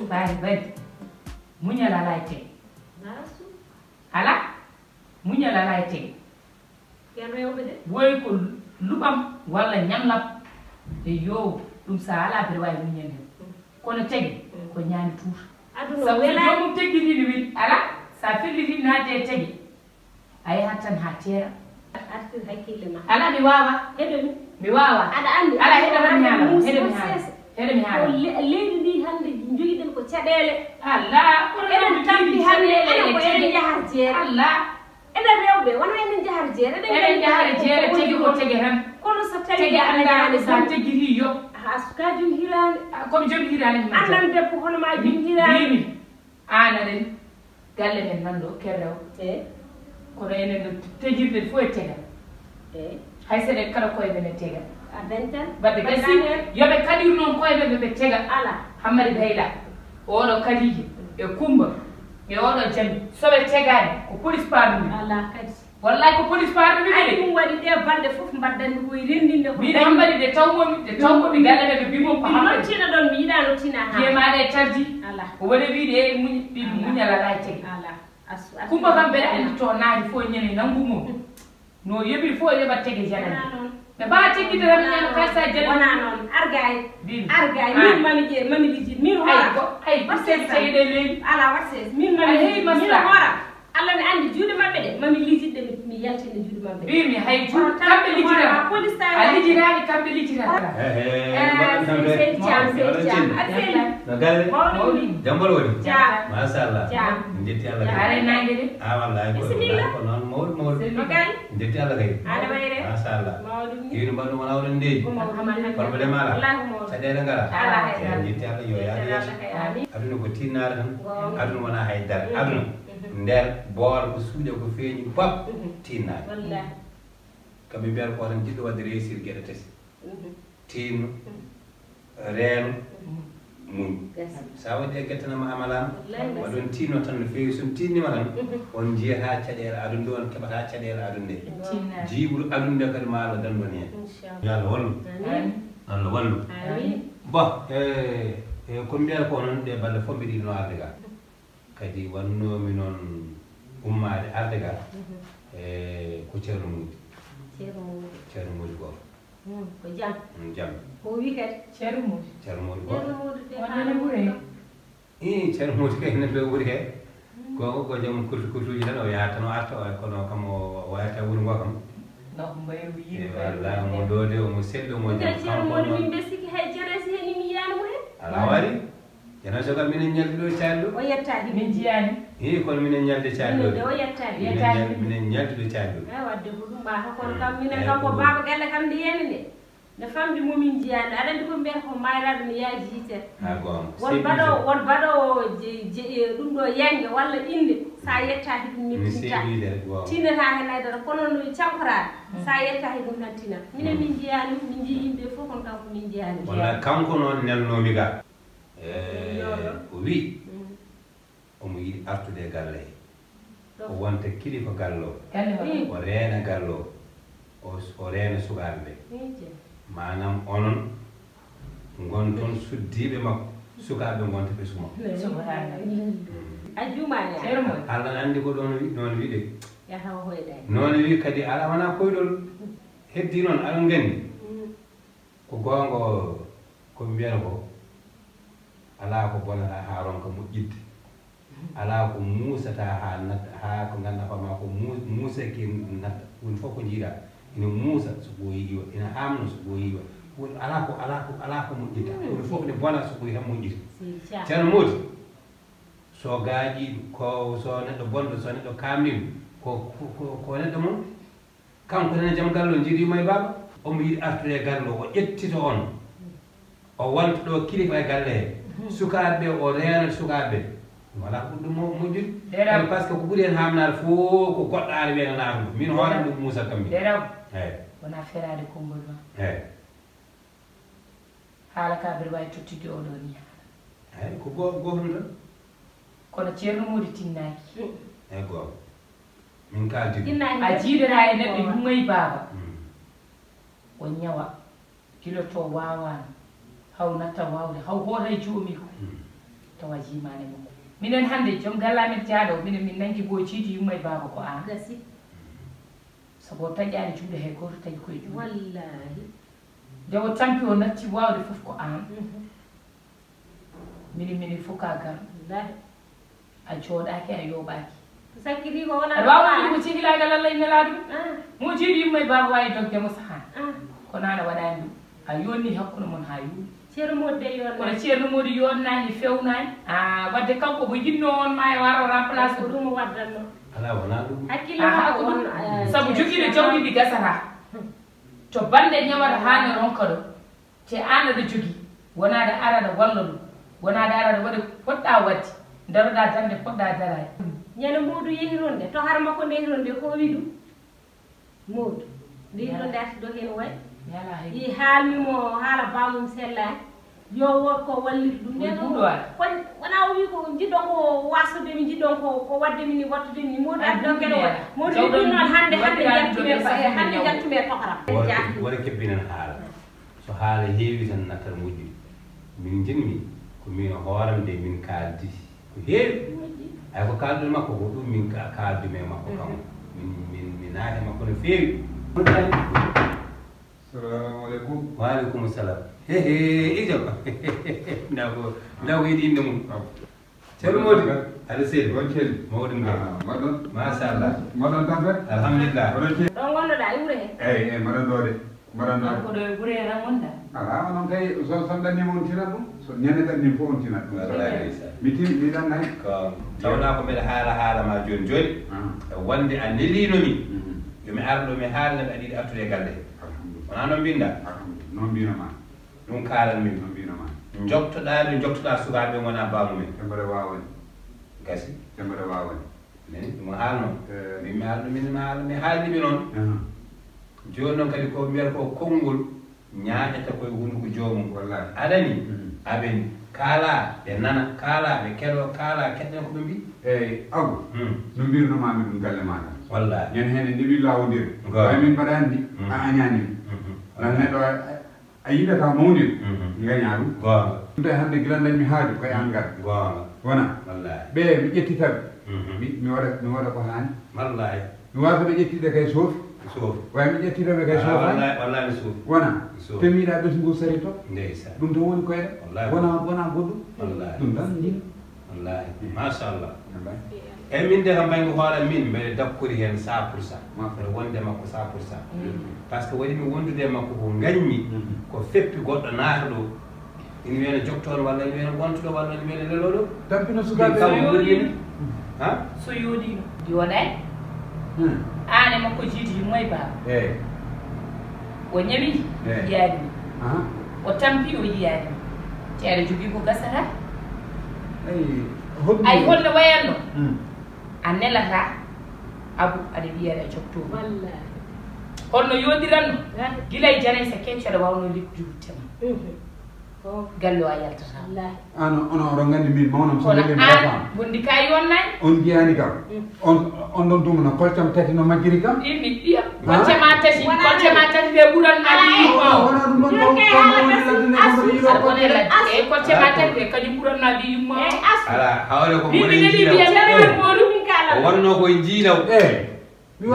Faty Barry muñal alay teg ala muñal alay teg woy ko lubam walla ñamlab e yo ɗum sa ala mbiɗa wawi muñal hen kono tegi ko ñaami tuuta sabu so jomum teggiriɗi wi ala sa felliti naade e tegi a yahat tan ha teera ala mi wawa mi wawa ala heɗami haalama heɗami haalama leydi ndi hande joguiɗen ko caɗele Allah eɗen tampi hande enen ko eɗen jahar jeere Allah eɗen rewɓe wona eɗen jahar jeere eɗen jahar jeere tegi ko tegi tan kono so tawi tegi andani sa teggiri yo ha suka jom hirande komi jom hirande andan debbo hono ma jom hirande mimi an aɗen galle men nanɗo kerrew kono enen no tegirɗen fof e tegal hay seɗen kala koye men e tegal badde gasi yoɓe kaɗir noon koye men ɓe tega ala hammadi bayla oɗo kaliji e kumba e oɗo jambi soɓe tegani ko police parmi ala kadi wallahi ko police parmi ay ɗum waɗi ɗe balɗe fof mbaddandi koye rendinde ko mbiɗa hammadi de tawmomi galle ɓe ɓe mbimon ko hammadi tina ɗon mi yiɗano tina ha jemaɗe e tardi ala o waɗi wiide e muñal ala e tegi kumba kam mbeɗa andi to naadi fof ñani nanggumo no yeɓi fof yoɓat tege janani ɓe mbawa teggide tan ñano kalsa jani wona noon argay min mami lijit min hoora hay basse tegiɗe leydi ala watte min mami heewi masla hoora Allah ne andi juuɗe maɓɓe ɗe mami lijitɗe mi yaltine juuɗe maɓɓe wimi hay kamɓe lijirata a lijirani kamɓe lijirata seydi Thiam no galle mawɗum jambal woni Thiam machallah jetti Allah kay are nangue de wallahi ko noon mawɗum no galle jetti Allah kay aɗa wayre machallah mawɗum ni yino mbaɗɗum wona oɗon ndeeji korɓe ɗe maɗa caɗele ngara jetti Allah yo yaade yeeso aduna ko tinnare tan aduna wona haydara aduna nder boor ko suuƴe ko feeñi bab tinnaade kamɓe mbiyata ko tan jiɗɗo wadde réussir gueɗe tati tinno reeno muñ sa waɗi e guettanama amalama waɗon tinno tan no feewi somi tinnima tan on jiyata caɗele aduna nde on keɓata caɗele aduna nde jiiɓuɗo aduna nde kadi ma Allah dandon hen yo Allah wallu Allah wallu bon komi mbiyata ko noon ɗe balɗe fof mbiɗa yiɗino arde ga kadi wannomi noon ummade arde ga ko ceerno mudi goto ko jam jam ko wi kadi ceerno mudi goto wonane ɓuure ceerno mudi kay neɗɗo ɓuuri he ko joom kurtuji tan o yaha tan o arta kono kam o wayata wuuro ngo kam walla omo doode omo selli omo jam ceerno modi min ɓe sikki hay janasi hen imi yiyanamo hen ala wari jana sogal minen ñaldi ɗo caali ɗo o yettaki min jiyani kono minen ñalde caali ɗo o yettaki minen ñaldi ɗo caali ɗo wadde ko ɗum ɓata kono kam minen kam ko baba galle kam nde yeni nde nde famdi momin jiyani aɗa andi ko mbiyata ko mayraɗo ne yaaji yitere won baɗowo ɗum ɗo yangue walla inde sa yettaki ɗum nettita tinata hen aydara kono no cankorade sa yettaki ɗum tan tinat minen min jiyani min jii yimɓe fof kono kanko min jiyani walla kanko noon nelnomi ga o wi omo yiɗi artude e galle he o wonta kilifa gallo o reena gallo o reena sukaɓe ɓe manam onon gonton suddiɓe makko sukaɓe gonta ɓe suma a jumani Allah andi ko noon wi de yatawa hoyɗa noon wi kadi ala wona koyɗol heddi noon aɗon gandi ko gonga ko mbiyata ko ala ko bonata ha ronka moƴƴidde ala ko muusata ha natta ha ko ganduɗa hoorema ko muusaki natta woni fof ko jiiɗa ina muusa so ɓooyi iwa ina hamno so ɓooyi iwa ala ko moƴƴita woni fof ne bona so ɓooyi tan moƴƴita ceerno Mody so gaaƴiɗo ko so neɗɗo bonɗo so neɗɗo kamniɗo ko neɗɗo moom kanko nene jaam gallo jiiɗimo e baba omo yiɗi artude e galle o ƴettito on o wonta ɗo kilifa e galle he sukaɓe o reena sukaɓe wala ko ɗum moƴƴude par ce que ko ɓuuri hen hamnade fof ko goɗɗo ari wiyana naatuɗo min hoore ɗum muusa kam min wona ferade kombol ma haala ka mbeɗa wawi tottude oɗo ni haala ko gotum tan kono ceerno Mody tinnaki goto min kaldi a jiidata e neɗɗo yumoyi baaba o ñawa kilo to wawano haw natta wawde haw hoota e joomi ko tawa jimane makko minen hande joom gallamen jaaɗo minen min nangi go ciidi yumma e baba ko an gasi sabu taƴani juuɗe hay goto taƴi koye juuɗe wallahi nde o tampi o natti wawde fof ko an minin fof ka gar wallahi a jooɗaki a yoɓaki sakkiri ko wona aɗa wawa ko cihilagal allah e nela ɗum mo jiiɗi yumma e baba wawi dogdemo sahan kono an a waɗani ɗum a yonni hakkude mon ha yuuɗi ceerno Mody yonnani kono ceerno Mody yonnani fewnani wadde kanko mo yinno on ma e waro remplace ko ɗum waddanno ala wona ɗum hakkille ko sabu joguiɗo jawdi ɗi gasata to bande ñawata hani ronka ɗo te an aɗa jogui wonaɗa ara ɗa walla ɗum wonaɗa ara ɗa waɗa poɗɗa wadde daroɗa dande poɗɗa darade ñande Modou yehironde to har makko nde yehironde ko wi ɗum Modou nde yehironde arti do hen way i haalmimo haala bamum sellani yo wot ko wallir ɗum nden wona o wi ko jiɗɗon ko wasudemi jiɗɗon ko waddemi ni wattudemi ni Modou addi ɗon gueɗe Modou wi ɗum noon hande jaltume tokaram wona kebbinen haala so haala heewi tan nattat moƴƴi min jinmi ko min hooram de min kaldi ko heewi ay ko kaldude makko ko ɗum min kaldume makko kam min naate makko no feewi assalamu aleykum waaleykum salam ijo ndaw ko yiɗi inde mum ceerno Mody aɗa seedi on celli mawɗum de maɗon machallah maɗon tampe alhamdulillah ɗo gonnoɗa e wuuro he eyyi maɗon ɗo de maɗon ɗo ko ɗo e wuuro he tan wonɗa ala onon kay so ɗannima on tinat ɗum so ñande ɗannim fof on tinat ɗum mi ɗan nayi ko tawna ko mbeɗa haala ma joni joni wonde a nelinomi yomi arɗo mi haalnaɓe aɗa yiɗi artude e galle wona noon mbinɗa noon mbinoma ɗum kaalan min noon mbinoma joktoɗa sukaɓe gona bamumen tembere wawani gasi tembere wawani nani ɗum haalno min mi haalno mi haalniɓe noon joni noon kadi ko mbiyata ko konngol ñaaƴata koye hunduko joomum wallahi aɗani aɓeni kaala ɓe nana kaala ɓe keɗo kaala keɗɗen ko ɓe mbi eyyi agu no mbirnomami ɗum galle maɗa wallahi ñande hene ndewi lawodiri way min mbaɗa andi a añanimi nan neɗɗo a yiɗata mawdir gaña ɗum ɗum tawi hande gila dañmi haaju koye an gar wona ɓe mi ƴettitaɓe mi waɗa ko hani wallahi mi wasa ɓe ƴettiɗe kay soofi way mi ƴettitaɓe kay soofani wona te mi yiɗa ɓesngu sari to ɗum to woni koyɗe wona goɗɗum ɗum tan jin wallahi machallah eyyi min de kam maygo hoolal min mbeɗa dakkori hen 100% mbeɗa wonde makko 100% par ce que waɗimi wondude e makko ko gañmi ko feppi goɗɗo naata ɗo ina wiyene joktoon walla ina wiyene wontuɗo walla ina wiyene lelo ɗo tampino sukaɓe so yooɗino yooɗay an e makko jiidi yumma e baba eyyi o ñawi yiyaadimi o tampi o yiyaadimi te aɗa jogui ko gasata ay holno wayatno a nelata abou aɗa wiyaɗa joktoɓe holno yodiranno guila e janay sa kecco aɗa wawno lipjude tema galle o a yaltata an ono oɗon gandi min mawnam so an gondi ka yonnani on jiyani kam on ɗon tumno kolcam tati no majjiri kam ɗimi ɗiya kolcema tati ɓe ɓuranma wona ɗum ɗon e kolcema tati ɓe kañum ɓuranma ɓi yumma ala hawre ko o wonno koye jiilaw mi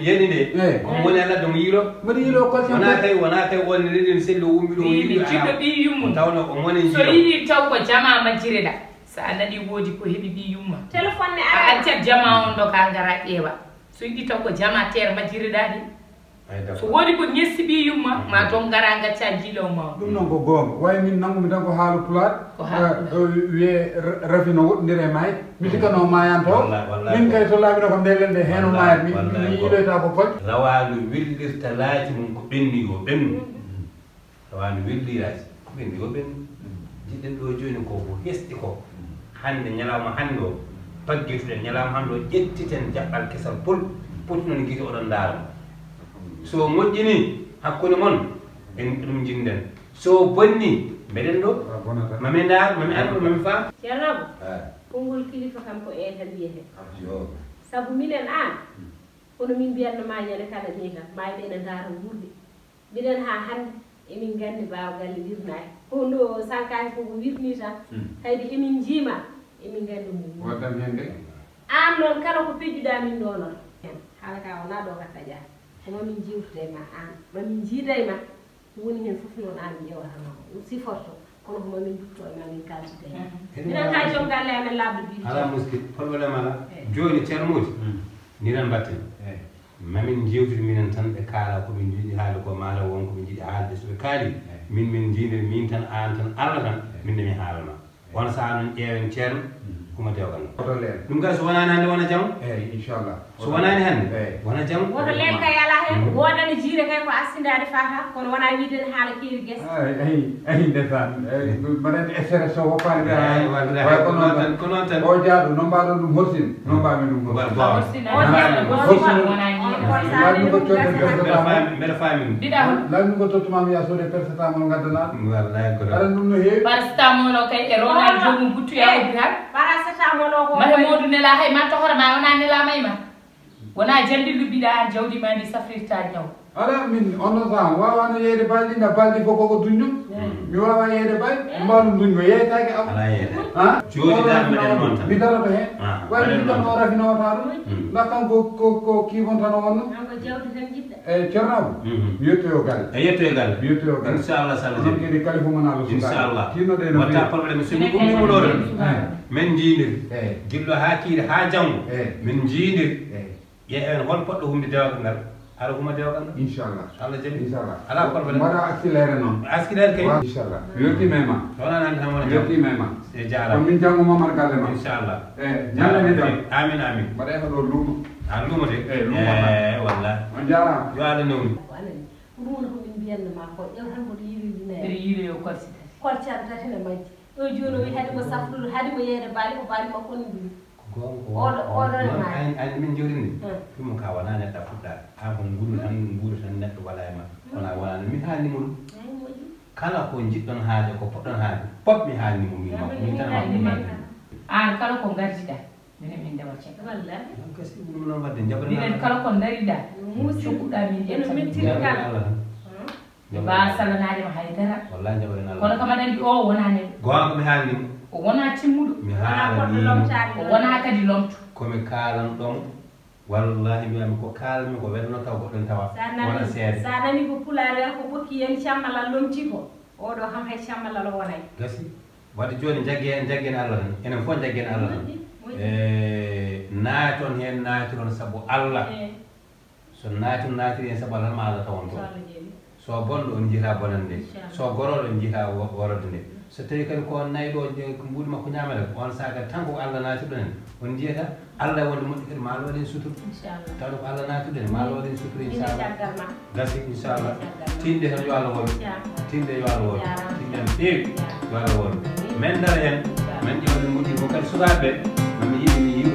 yeni nde komo woni allah ɗum yiilo mbaɗa yiilo kolcam wona kay wonde ɗeɗen selli o wummi ɗo jiɗɗo ɓi yumma tawno ko woni so yiɗi taw ko jama majjireɗa sa a naɗi woodi ko heeɓi ɓi yumma téléphone ne a accat jama on ɗo ka gara ƴeewa so yiɗi taw ko jama terre majjireɗa ɗi so woodi ko ñessi ɓi yumma ma toon gara gacca jiilaw ma ɗum noon ko goonga way min nangumi tan ko haalu pulaar wiye rafi no woɗɗodiri e mayde mi sikano mayan to min kay so laamino ko ndellen nde heno mayat mi yiɗoyta ko poj rawanu wirlirta laaji mum ko ɓenni yo ɓennu rawanu wirliraaji ko ɓenni yo ɓennu jiɗɗen ɗo joni ko ko hesɗi ko hande ñalawma hande o baggituɗen ñalawma hande o ƴettiten jaɓɓal kesal pol poti noon guiti oɗon ndaarama so moƴƴini hakkude mon en ɗum jinden so bonni mbeɗen ɗo mami ndaar mami andu mami faam ceernobo konngol kilifa kam ko tan wiyete sabu minen an kono min mbiyatno ma ñande kala ni kam mayɓe ene ndaara wuurde mbiɗen ha hande emin gandi mbawa galle wirnaki hono sankaki koko wirni tan haydi emin jiima emin gandi mum wadam hende an noon kala ko pejjuɗa min ɗo noon haala ka wona ɗo gatta dia ko mamin jiwtude ma an mamin jiida e ma woni hen fof noon an ƴewatano siforto kono ko mamin dutto e mamin kaltide minen ka joom galle amen labde bi ala muski probléme ala joni ceermuji ni tan mbatten mamin jewtude minen tan ɓe kaala komin jiiɗi haalde ko mala won komin jiiɗi haalde soɓe kaali min jiidir min tan an tan Allah tan min nde mi haalana won saha noon ƴeewen ceerno kuma dewgal ɗum kay so wonani hannde wona jam inchallah so wonani hannde wona jam woto len kay ala hen wodani jiire kay ko assindade fata kono wona wiide haala keewi guesa ayi ndesan mbaɗen essere so woppani ɓe ko noon tan o jaaɗo no mbaɗon ɗum horsin no mbami ɗum mbeɗa faami lamin ko tottumami yasode percetamol gaddana aɗa ɗum no heewi paracetamol o kay e ronal jomum buttoya ubbi han paracetamol o ko mane modou nela hay ma tohora ma wona nela mayma wona jandi lubbiɗa an jawdi ma ndi safrirta ñaw ala min onno saha wawano yeyde balɗi nda balɗi fof koko duñɗum mi wawa yeyde bay mbalum duñgo yeytake am ala yeede joni dal meɗen noon tan mi darata hen waɗi mi tan o rafinowata ɗum nda kanko ko kifontano wonno ko jawdi tan jiɗɗa eyyi ceernabo mi yettoyo galle e yettoyo galle mi yettoyo galle inchallah salah on kedi kalifa monaɗo inchallah tinnoɗe no watta probléme somi ummimuɗo tan min jiidir gillo ha kiide ha janggo min jiidir ƴeewen hol poɗɗo humde dewgal ngal ala huma dewgal ngal inchallah Allah jaɓi inchallah ala probléme mbaɗa accéléré noon accéléré kay inchallah mi yettima e ma wonani hannde tan wona mi yettima e ma e kon jarama min janggo mamar galle ma inchallah ñallani tan amin amin mbaɗa ko ɗo luumo a luumate walla on jarama yo Allah newni ko anani ko ɗum woni ko min mbiyannoma ko ƴew tan koto yiridinayi ɓeɗa yiilo yo korsitati kolcata tati ne majji ɗo joni o wi haɗimo safrude haɗimo yeeyde baali ko baali makko ni mbimi ani min jewtinde ɗum ka wona neɗɗo fuɗɗa an ko nguuru tan neɗɗo waɗa e ma wona min haalnimo ɗum kala ko jiɗɗon haalde ko poɗɗon haalde pop mi haalnimo min tan an kala ko gardiɗa minen min ndewa cek wallahi kasi ɗum noon wadde jaɓani minen kala ko dariɗa cokkuɗa min eno mettiri kala ba salanade ma haydara wallahi jaɓani Allah kono kam aɗa andi o wona nen gonga mi haalnimo o wona timmuɗo mi haalanimo o wona kadi lomto komi kaalan ɗon wallahi mbiyami ko kaalmi ko welno taw goɗɗon tawa wona seede sa nani ko pulaar ko ɓokki yen cammalal lomti ko oɗo kam hay cammalal o wonay gasi wadde joni jagguen Allah tan enen fof jagguen Allah tan naaton hen naatiron saabu Allah so naatiri hen saabu Allah ma Allah tawon toon so bonɗo on jiita bonande so goroɗo on jiita worode nde so tawi kadi ko nayɗo ko mbuɗi makko ñamata on saaga tan ko Allah naatiɗo en on jiyata Allah wonde moƴƴi kadi ma Allah waɗen sutur tawde ko Allah naatiɗo en ma Allah waɗen sutur inchallah gasi inchallah tinde tan yo Allah wono tinde yo Allah wono tinde en feewi yo Allah wono men dara hen men ƴewde mbuɗi ko kadi sukaɓeɓe mami yiɗi mi yiw